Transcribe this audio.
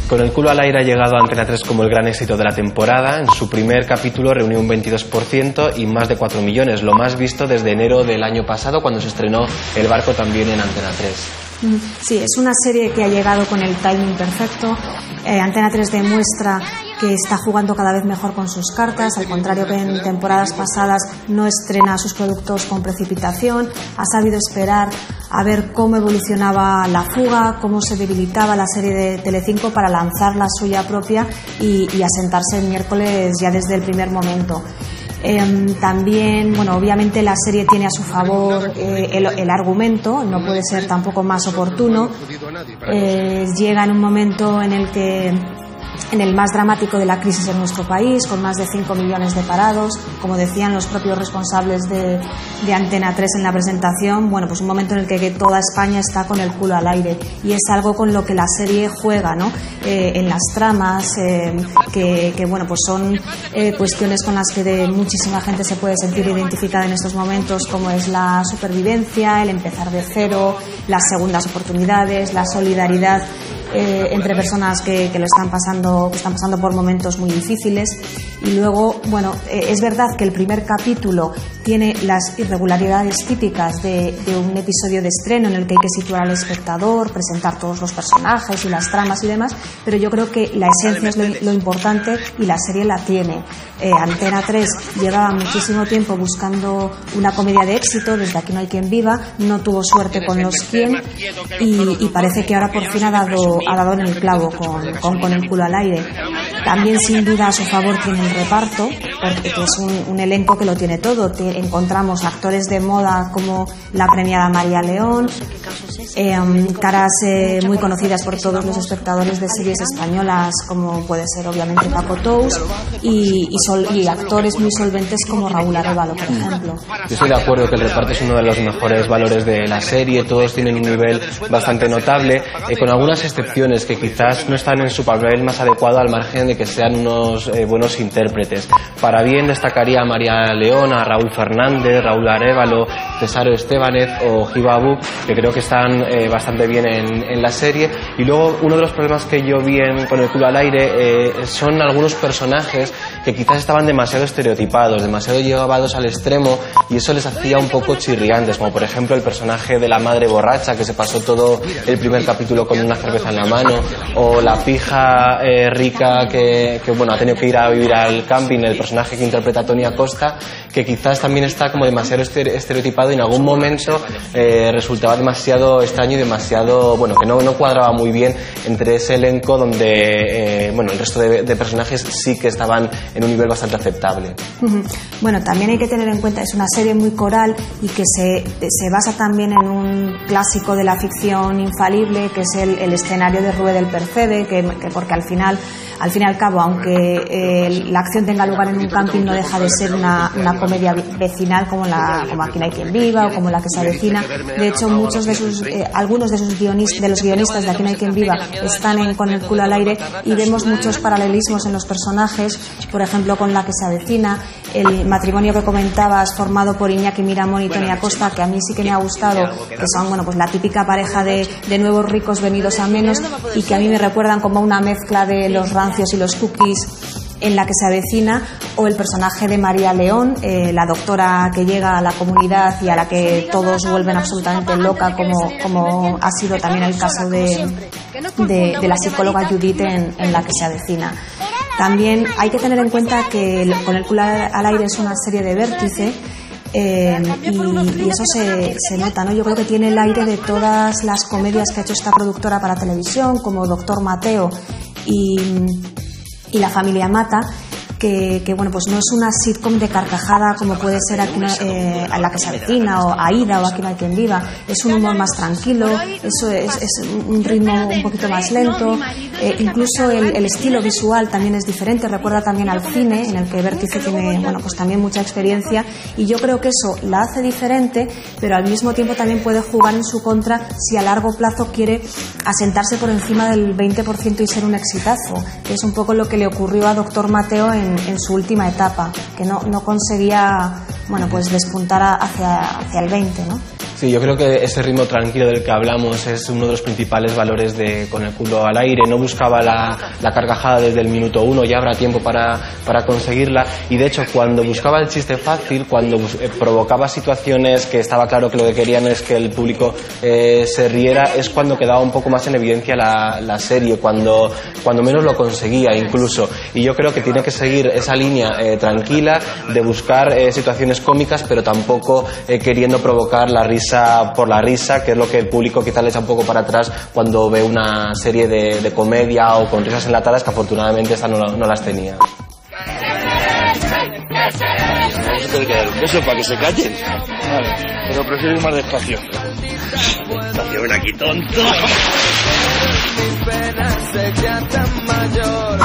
Con el culo al aire ha llegado a Antena 3 como el gran éxito de la temporada. En su primer capítulo reunió un 22% y más de 4 millones, lo más visto desde enero del año pasado, cuando se estrenó El barco también en Antena 3. Sí, es una serie que ha llegado con el timing perfecto. Antena 3 demuestra que está jugando cada vez mejor con sus cartas, al contrario que en temporadas pasadas no estrena sus productos con precipitación, ha sabido esperar a ver cómo evolucionaba La Fuga, cómo se debilitaba la serie de Telecinco para lanzar la suya propia y asentarse el miércoles ya desde el primer momento. También, bueno, obviamente la serie tiene a su favor el argumento, no puede ser tampoco más oportuno. Llega en un momento en el más dramático de la crisis en nuestro país, con más de 5 millones de parados, como decían los propios responsables de Antena 3 en la presentación, bueno, pues un momento en el que toda España está con el culo al aire, y es algo con lo que la serie juega, ¿no? En las tramas, que bueno, pues son cuestiones con las que muchísima gente se puede sentir identificada en estos momentos, como es la supervivencia, el empezar de cero, las segundas oportunidades, la solidaridad entre personas que están pasando por momentos muy difíciles. Y luego, bueno, es verdad que el primer capítulo tiene las irregularidades típicas de un episodio de estreno en el que hay que situar al espectador, presentar todos los personajes y las tramas y demás, pero yo creo que la esencia es lo importante y la serie la tiene. Antena 3 llevaba muchísimo tiempo buscando una comedia de éxito, desde Aquí no hay quien viva, no tuvo suerte con Los Quién y parece que ahora por fin ha dado en el clavo con el culo al aire. También sin duda a su favor tiene el reparto, porque es un elenco que lo tiene todo. Encontramos actores de moda como la premiada María León, caras muy conocidas por todos los espectadores de series españolas, como puede ser obviamente Paco Tous, y actores muy solventes como Raúl Arévalo, por ejemplo. Yo estoy de acuerdo que el reparto es uno de los mejores valores de la serie, todos tienen un nivel bastante notable, con algunas excepciones que quizás no están en su papel más adecuado, al margen de que sean unos buenos intérpretes. Para bien destacaría a María León, a Raúl Fernández, Raúl Arévalo, Cesaro Estébanez o Giba Buch, que creo que están bastante bien en la serie. Y luego uno de los problemas que yo vi con el culo al aire son algunos personajes que quizás estaban demasiado estereotipados, demasiado llevados al extremo, y eso les hacía un poco chirriantes, como por ejemplo el personaje de la madre borracha que se pasó todo el primer capítulo con una cerveza en la mano, o la pija rica que bueno, ha tenido que ir a vivir al camping, el personaje que interpreta Tony Acosta, que quizás también está como demasiado estereotipado y en algún momento resultaba demasiado extraño y demasiado, bueno, que no cuadraba muy bien entre ese elenco donde bueno, el resto de personajes sí que estaban en un nivel bastante aceptable. Bueno, también hay que tener en cuenta, es una serie muy coral y que se basa también en un clásico de la ficción infalible, que es el escenario de Rue del Percebe, que porque al fin y al cabo, aunque la acción tenga lugar en un camping, no deja de ser una comedia vecinal como Aquí no hay quien viva o como La que se avecina. De hecho, algunos de los guionistas de Aquí no hay quien viva están con el culo al aire, y vemos muchos paralelismos en los personajes, por ejemplo con La que se avecina, el matrimonio que comentabas formado por Iñaki Miramón y Tony Acosta, que a mí sí que me ha gustado, que son, bueno, pues la típica pareja de nuevos ricos venidos a menos, y que a mí me recuerdan como una mezcla de Los Rancios y Los Cookies en La que se avecina, o el personaje de María León, la doctora que llega a la comunidad y a la que todos vuelven absolutamente loca, como ha sido también el caso de la psicóloga Judith en La que se avecina. También hay que tener en cuenta que Con el culo al aire es una serie de Vértice, y eso se nota, ¿no? Yo creo que tiene el aire de todas las comedias que ha hecho esta productora para televisión, como Doctor Mateo y La familia Mata, que bueno, pues no es una sitcom de carcajada como puede ser aquí, a La que se avecina o Aída o Aquí no hay quien viva. Es un humor más tranquilo, eso es un ritmo un poquito más lento, incluso el estilo visual también es diferente, recuerda también al cine, en el que Vértice tiene, bueno, pues también mucha experiencia, y yo creo que eso la hace diferente, pero al mismo tiempo también puede jugar en su contra si a largo plazo quiere asentarse por encima del 20% y ser un exitazo, que es un poco lo que le ocurrió a Doctor Mateo en su última etapa, que no conseguía, bueno, pues despuntar hacia el 20, ¿no? Sí, yo creo que ese ritmo tranquilo del que hablamos es uno de los principales valores de Con el culo al aire. No buscaba la carcajada desde el minuto 1, ya habrá tiempo para conseguirla. Y de hecho, cuando buscaba el chiste fácil, cuando provocaba situaciones que estaba claro que lo que querían es que el público se riera, es cuando quedaba un poco más en evidencia la serie, cuando menos lo conseguía incluso. Y yo creo que tiene que seguir esa línea tranquila de buscar situaciones cómicas, pero tampoco queriendo provocar la risa por la risa, que es lo que el público quizá le echa un poco para atrás cuando ve una serie de comedia o con risas enlatadas, que afortunadamente esta no las tenía. Vamos a tener que dar un beso para que se callen. Vale, pero prefiero ir más despacio. Despacio, ven aquí, tonto. Mis penas se quedan mayor.